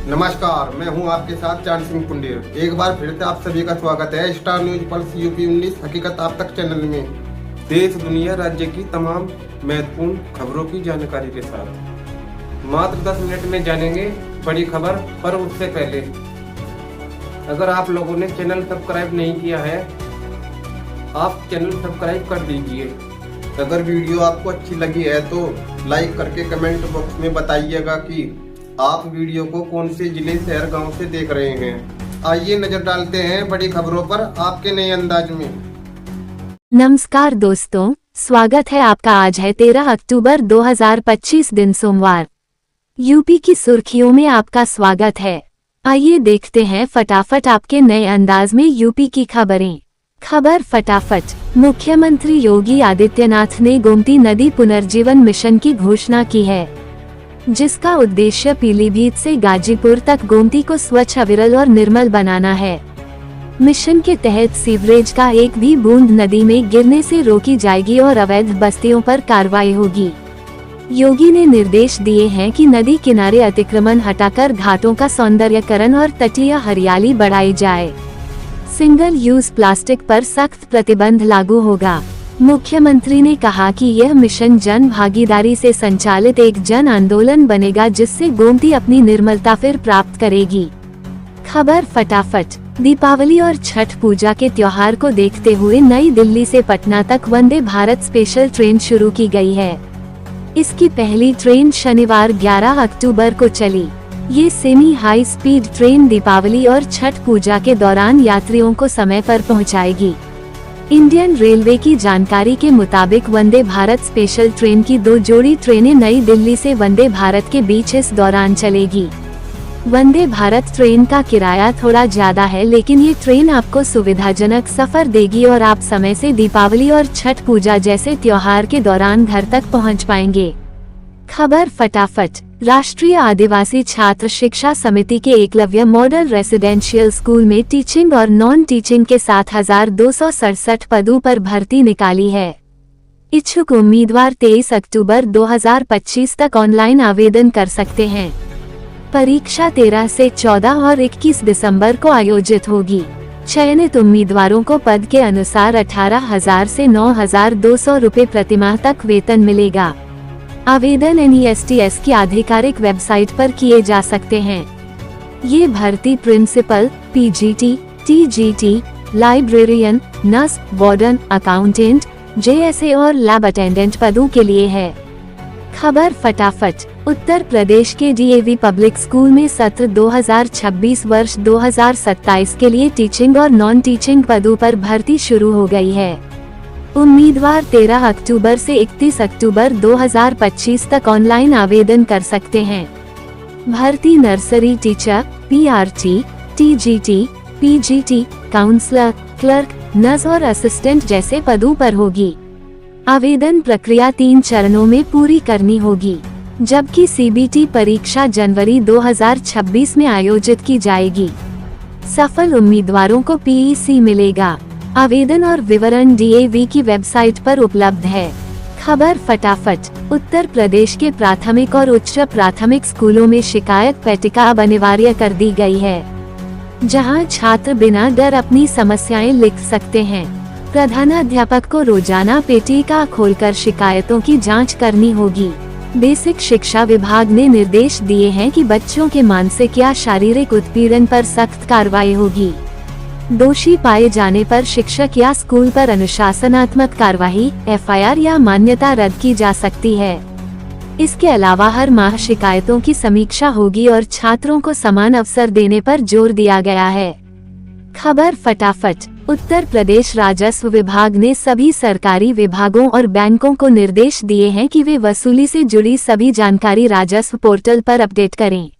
नमस्कार, मैं हूं आपके साथ चांद सिंह पुंडेर। एक बार फिर से आप सभी का स्वागत है स्टार न्यूज पल्स यूपी 19 हकीकत आप तक चैनल में। देश दुनिया राज्य की तमाम महत्वपूर्ण खबरों की जानकारी के साथ मात्र 10 मिनट में जानेंगे बड़ी खबर। पर उससे पहले अगर आप लोगों ने चैनल सब्सक्राइब नहीं किया है, आप चैनल सब्सक्राइब कर दीजिए। अगर वीडियो आपको अच्छी लगी है तो लाइक करके कमेंट बॉक्स में बताइएगा कि आप वीडियो को कौन से जिले, शहर, गांव से देख रहे हैं। आइए नजर डालते हैं बड़ी खबरों पर आपके नए अंदाज में। नमस्कार दोस्तों, स्वागत है आपका। आज है 13 अक्टूबर 2025 दिन सोमवार। यूपी की सुर्खियों में आपका स्वागत है। आइए देखते हैं फटाफट आपके नए अंदाज में यूपी की खबरें। खबर फटाफट। मुख्यमंत्री योगी आदित्यनाथ ने गोमती नदी पुनर्जीवन मिशन की घोषणा की है, जिसका उद्देश्य पीलीभीत से गाजीपुर तक गोमती को स्वच्छ, अविरल और निर्मल बनाना है। मिशन के तहत सीवरेज का एक भी बूंद नदी में गिरने से रोकी जाएगी और अवैध बस्तियों पर कार्रवाई होगी। योगी ने निर्देश दिए हैं कि नदी किनारे अतिक्रमण हटाकर घाटों का सौंदर्यकरण और तटीय हरियाली बढ़ाई जाए। सिंगल यूज प्लास्टिक पर सख्त प्रतिबंध लागू होगा। मुख्यमंत्री ने कहा कि यह मिशन जन भागीदारी से संचालित एक जन आंदोलन बनेगा, जिससे गोमती अपनी निर्मलता फिर प्राप्त करेगी। खबर फटाफट। दीपावली और छठ पूजा के त्योहार को देखते हुए नई दिल्ली से पटना तक वंदे भारत स्पेशल ट्रेन शुरू की गई है। इसकी पहली ट्रेन शनिवार 11 अक्टूबर को चली। ये semi high speed train Deepawali और छठ पूजा के दौरान यात्रियों को समय पर पहुंचाएगी। इंडियन रेलवे की जानकारी के मुताबिक वंदे भारत स्पेशल ट्रेन की 2 जोड़ी ट्रेनें नई दिल्ली से वंदे भारत के बीच इस दौरान चलेगी। वंदे भारत ट्रेन का किराया थोड़ा ज्यादा है, लेकिन ये ट्रेन आपको सुविधाजनक सफर देगी और आप समय से दीपावली और छठ पूजा जैसे त्योहार के दौरान घर तक पहुंच पाएंगे। खबर फटाफट। राष्ट्रीय आदिवासी छात्र शिक्षा समिति के एकलव्य मॉडल रेसिडेंशियल स्कूल में टीचिंग और नॉन टीचिंग के 7,267 पदों पर भर्ती निकाली है। इच्छुक उम्मीदवार 23 अक्टूबर 2025 तक ऑनलाइन आवेदन कर सकते हैं। परीक्षा 13 से 14 और 21 दिसंबर को आयोजित होगी। चयनित उम्मीदवारों को पद के अनुसार 18,000 से 9,200 रुपए प्रतिमाह तक वेतन मिलेगा। आवेदन NESTS की आधिकारिक वेबसाइट पर किए जा सकते हैं। ये भर्ती principal, PGT, TGT, librarian, nurse, warden, accountant, JSA और लैब अटेंडेंट पदों के लिए है। खबर फटाफट। उत्तर प्रदेश के DAV पब्लिक स्कूल में सत्र 2026 वर्ष 2027 के लिए टीचिंग और नॉन टीचिंग पदों पर भर्ती शुरू हो गई है। उम्मीदवार 13 अक्टूबर से 31 अक्टूबर 2025 तक ऑनलाइन आवेदन कर सकते हैं। भर्ती nursery teacher, PRT, TGT, PGT, counsellor, clerk, nurse और असिस्टेंट जैसे पदों पर होगी। आवेदन प्रक्रिया 3 चरणों में पूरी करनी होगी, जबकि CBT परीक्षा जनवरी 2026 में आयोजित की जाएगी। सफल उम्मीदवारों को PEC मिलेगा। आवेदन और विवरण DAV की वेबसाइट पर उपलब्ध है। खबर फटाफट। उत्तर प्रदेश के प्राथमिक और उच्च प्राथमिक स्कूलों में शिकायत पेटिका अब अनिवार्य कर दी गई है, जहां छात्र बिना डर अपनी समस्याएं लिख सकते हैं। प्रधानाध्यापक को रोजाना पेटिका खोलकर शिकायतों की जांच करनी होगी। बेसिक शिक्षा विभाग ने निर्देश दिए हैं कि बच्चों के मानसिक या शारीरिक उत्पीड़न पर सख्त कार्रवाई होगी। दोषी पाए जाने पर शिक्षक या स्कूल पर अनुशासनात्मक कार्रवाई, FIR या मान्यता रद्द की जा सकती है। इसके अलावा हर माह शिकायतों की समीक्षा होगी और छात्रों को समान अवसर देने पर जोर दिया गया है। खबर फटाफट। उत्तर प्रदेश राजस्व विभाग ने सभी सरकारी विभागों और बैंकों को निर्देश दिए हैं कि वे वसूली से जुड़ी सभी जानकारी राजस्व पोर्टल पर अपडेट करें।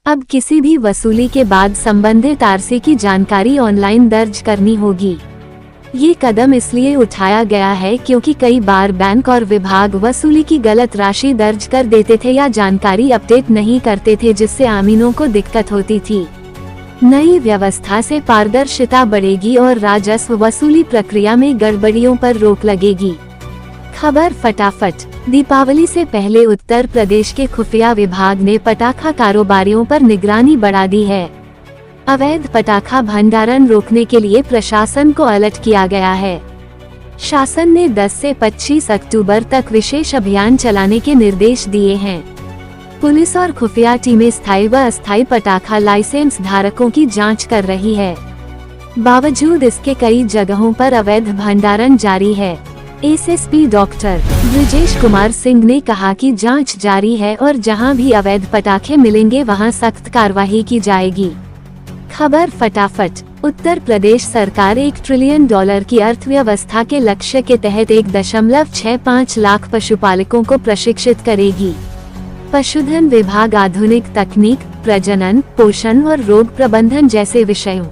अब किसी भी वसूली के बाद संबंधित RC की जानकारी ऑनलाइन दर्ज करनी होगी। ये कदम इसलिए उठाया गया है क्योंकि कई बार बैंक और विभाग वसूली की गलत राशि दर्ज कर देते थे या जानकारी अपडेट नहीं करते थे, जिससे आमीनों को दिक्कत होती थी। नई व्यवस्था से पारदर्शिता बढ़ेगी और राजस्व वसूली प्रक्रिया में गड़बड़ियों पर रोक लगेगी। खबर फटाफट। दीपावली से पहले उत्तर प्रदेश के खुफिया विभाग ने पटाखा कारोबारियों पर निगरानी बढ़ा दी है। अवैध पटाखा भंडारण रोकने के लिए प्रशासन को अलर्ट किया गया है। शासन ने 10 से 25 अक्टूबर तक विशेष अभियान चलाने के निर्देश दिए हैं। पुलिस और खुफिया टीमें स्थायी व अस्थायी पटाखा लाइसेंस धारकों की जांच कर रही है। बावजूद इसके कई जगहों पर अवैध भंडारण जारी है। एसएसपी डॉक्टर ब्रिजेश कुमार सिंह ने कहा कि जांच जारी है और जहां भी अवैध पटाखे मिलेंगे वहां सख्त कार्रवाई की जाएगी। खबर फटाफट। उत्तर प्रदेश सरकार $1 ट्रिलियन की अर्थव्यवस्था के लक्ष्य के तहत 1.65 लाख पशुपालकों को प्रशिक्षित करेगी। पशुधन विभाग आधुनिक तकनीक, प्रजनन, पोषण और रोग प्रबंधन जैसे विषयों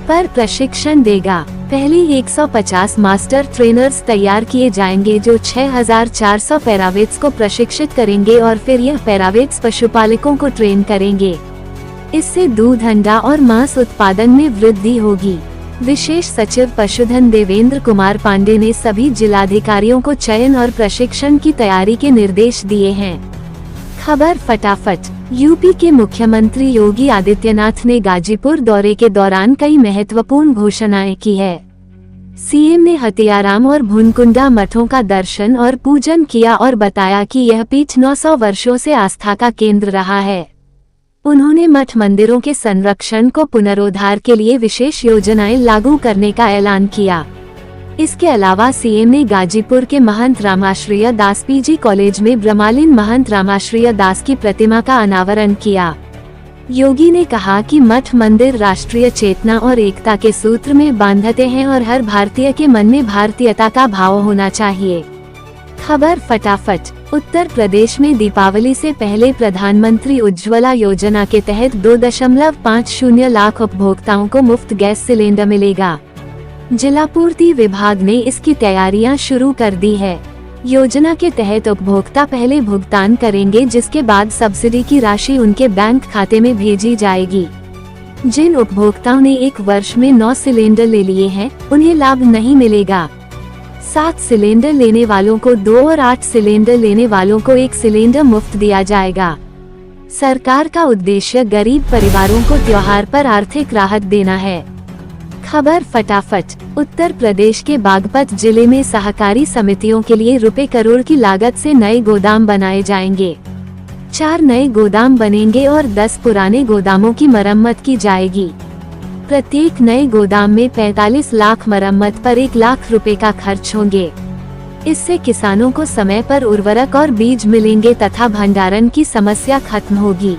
पर प्रशिक्षण देगा। पहले 150 मास्टर ट्रेनर्स तैयार किए जाएंगे जो 6400 पैरावेट्स को प्रशिक्षित करेंगे और फिर यह पैरावेट्स पशुपालकों को ट्रेन करेंगे। इससे दूध, अंडा और मांस उत्पादन में वृद्धि होगी। विशेष सचिव पशुधन देवेंद्र कुमार पांडे ने सभी जिलाधिकारियों को चयन और प्रशिक्षण की तैयारी के निर्देश दिए हैं। खबर फटाफट। यूपी के मुख्यमंत्री योगी आदित्यनाथ ने गाजीपुर दौरे के दौरान कई महत्वपूर्ण घोषणाएं की है। सीएम ने हथियाराम और भुनकुंडा मठों का दर्शन और पूजन किया और बताया कि यह पीठ 900 वर्षों से आस्था का केंद्र रहा है। उन्होंने मठ मंदिरों के संरक्षण को पुनरोद्धार के लिए विशेष योजनाएं लागू करने का ऐलान किया। इसके अलावा सीएम ने गाजीपुर के महंत रामाश्रय दास पीजी कॉलेज में ब्रह्मालीन महंत रामाश्रय दास की प्रतिमा का अनावरण किया। योगी ने कहा कि मठ मंदिर राष्ट्रीय चेतना और एकता के सूत्र में बांधते हैं और हर भारतीय के मन में भारतीयता का भाव होना चाहिए। खबर फटाफट। उत्तर प्रदेश में दीपावली से पहले प्रधानमंत्री उज्ज्वला योजना के तहत 2.50 लाख उपभोक्ताओं को मुफ्त गैस सिलेंडर मिलेगा। जिलापूर्ति विभाग ने इसकी तैयारियां शुरू कर दी है। योजना के तहत उपभोक्ता पहले भुगतान करेंगे, जिसके बाद सब्सिडी की राशि उनके बैंक खाते में भेजी जाएगी। जिन उपभोक्ताओं ने 1 वर्ष में 9 सिलेंडर ले लिए हैं, उन्हें लाभ नहीं मिलेगा। 7 सिलेंडर लेने वालों को 2 और 8 सिलेंडर लेने वालों को 1 सिलेंडर मुफ्त दिया जाएगा। सरकार का उद्देश्य गरीब परिवारों को त्योहार पर आर्थिक राहत देना है। खबर फटाफट। उत्तर प्रदेश के बागपत जिले में सहकारी समितियों के लिए रुपए करोड़ की लागत से नए गोदाम बनाए जाएंगे। 4 नए गोदाम बनेंगे और 10 पुराने गोदामों की मरम्मत की जाएगी। प्रत्येक नए गोदाम में 45 लाख मरम्मत पर 1 लाख रुपए का खर्च होंगे। इससे किसानों को समय पर उर्वरक और बीज मिलेंगे तथा भंडारण की समस्या खत्म होगी।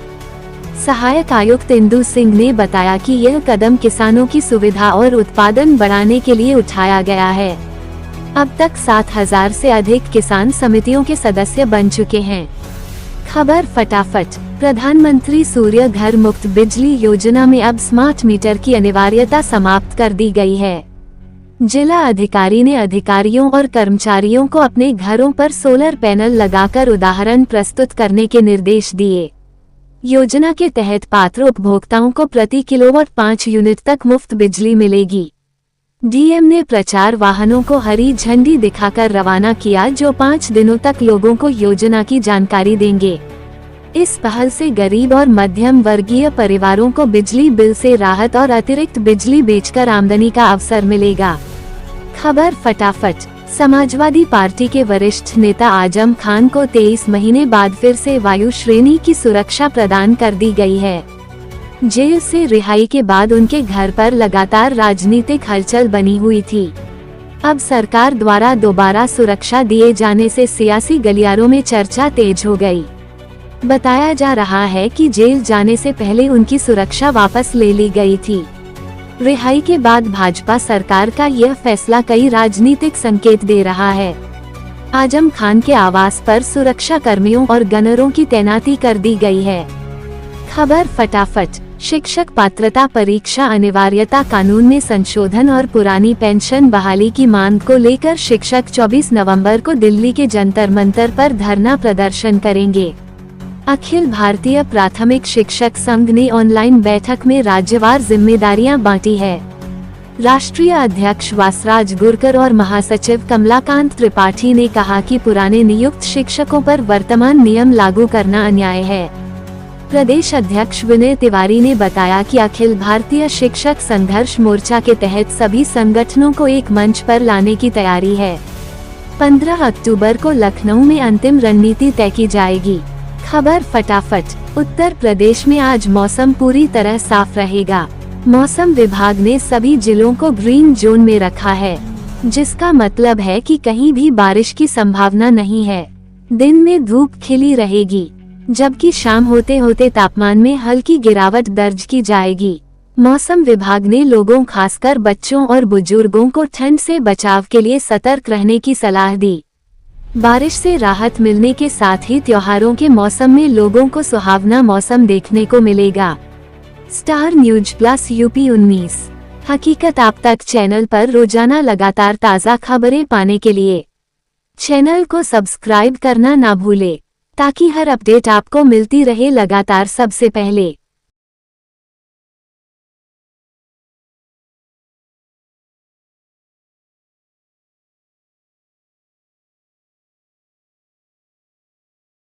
सहायक आयुक्त इंदु सिंह ने बताया कि यह कदम किसानों की सुविधा और उत्पादन बढ़ाने के लिए उठाया गया है। अब तक 7000 से अधिक किसान समितियों के सदस्य बन चुके हैं। खबर फटाफट। प्रधानमंत्री सूर्य घर मुफ्त बिजली योजना में अब स्मार्ट मीटर की अनिवार्यता समाप्त कर दी गई है। जिला अधिकारी ने अधिकारियों और कर्मचारियों को अपने घरों पर सोलर पैनल लगाकर उदाहरण प्रस्तुत करने के निर्देश दिए। योजना के तहत पात्र उपभोक्ताओं को प्रति किलोवाट 5 यूनिट तक मुफ्त बिजली मिलेगी। डीएम ने प्रचार वाहनों को हरी झंडी दिखाकर रवाना किया, जो 5 दिनों तक लोगों को योजना की जानकारी देंगे। इस पहल से गरीब और मध्यम वर्गीय परिवारों को बिजली बिल से राहत और अतिरिक्त बिजली बेचकर आमदनी का अवसर मिलेगा। खबर फटाफट। समाजवादी पार्टी के वरिष्ठ नेता आजम खान को 23 महीने बाद फिर से वायु श्रेणी की सुरक्षा प्रदान कर दी गई है। जेल से रिहाई के बाद उनके घर पर लगातार राजनीतिक हलचल बनी हुई थी। अब सरकार द्वारा दोबारा सुरक्षा दिए जाने से सियासी गलियारों में चर्चा तेज हो गई। बताया जा रहा है कि जेल जाने से पहले उनकी सुरक्षा वापस ले ली गई थी। रिहाई के बाद भाजपा सरकार का यह फैसला कई राजनीतिक संकेत दे रहा है। आजम खान के आवास पर सुरक्षा कर्मियों और गनरों की तैनाती कर दी गई है। खबर फटाफट। शिक्षक पात्रता परीक्षा अनिवार्यता कानून में संशोधन और पुरानी पेंशन बहाली की मांग को लेकर शिक्षक 24 नवंबर को दिल्ली के जंतर मंतर पर धरना प्रदर्शन करेंगे। अखिल भारतीय प्राथमिक शिक्षक संघ ने ऑनलाइन बैठक में राज्यवार जिम्मेदारियां बांटी है। राष्ट्रीय अध्यक्ष वासराज गुरकर और महासचिव कमलाकांत त्रिपाठी ने कहा कि पुराने नियुक्त शिक्षकों पर वर्तमान नियम लागू करना अन्याय है। प्रदेश अध्यक्ष विनय तिवारी ने बताया कि अखिल भारतीय शिक्षक संघर्ष मोर्चा के तहत सभी संगठनों को एक मंच पर लाने की तैयारी है। 15 अक्टूबर को लखनऊ में अंतिम रणनीति तय की जाएगी। खबर फटाफट। उत्तर प्रदेश में आज मौसम पूरी तरह साफ रहेगा। मौसम विभाग ने सभी जिलों को ग्रीन जोन में रखा है, जिसका मतलब है कि कहीं भी बारिश की संभावना नहीं है। दिन में धूप खिली रहेगी, जबकि शाम होते होते तापमान में हल्की गिरावट दर्ज की जाएगी। मौसम विभाग ने लोगों खासकर बच्चों और बुजुर्गों को ठंड से बचाव के लिए सतर्क रहने की सलाह दी। बारिश से राहत मिलने के साथ ही त्योहारों के मौसम में लोगों को सुहावना मौसम देखने को मिलेगा। स्टार न्यूज प्लस यूपी 19 हकीकत आप तक चैनल पर रोजाना लगातार ताज़ा खबरें पाने के लिए चैनल को सब्सक्राइब करना ना भूले, ताकि हर अपडेट आपको मिलती रहे लगातार सबसे पहले।